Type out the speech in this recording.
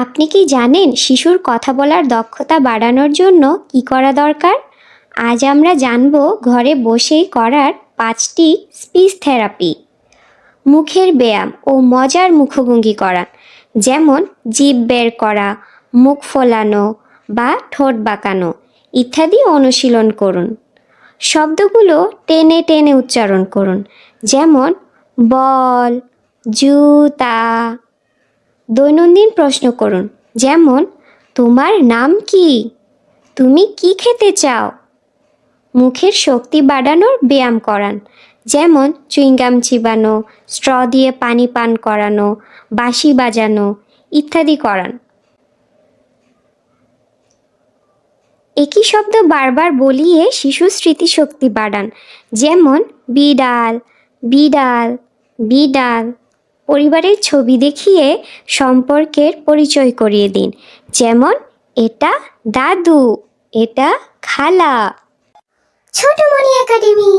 আপনি কি জানেন শিশুর কথা বলার দক্ষতা বাড়ানোর জন্য কি করা দরকার? আজ আমরা জানব ঘরে বসেই করার 5টি স্পিচ থেরাপি। মুখের ব্যায়াম ও মজার মুখভঙ্গি করা, যেমন জিভ বের করা, মুখ ফোলানো বা ঠোঁট বাঁকানো ইত্যাদি অনুশীলন করুন। শব্দগুলো টেনে টেনে উচ্চারণ করুন, যেমন বল, জুতা। দৈনন্দিন প্রশ্ন করুন, যেমন তোমার নাম কি, তুমি কি খেতে চাও। মুখের শক্তি বাড়ানোর ব্যায়াম করান, যেমন চুইংগাম চিবানো, স্ট্র দিয়ে পানি পান করানো, বাঁশি বাজানো ইত্যাদি করান। একই শব্দ বারবার বলিয়ে শিশুর স্মৃতিশক্তি বাড়ান, যেমন বিড়াল, বিড়াল, বিড়াল। পরিবারের ছবি দেখিয়ে সম্পর্কের পরিচয় করিয়ে দিন, যেমন এটা দাদু, এটা খালা। ছোট মণি একাডেমি।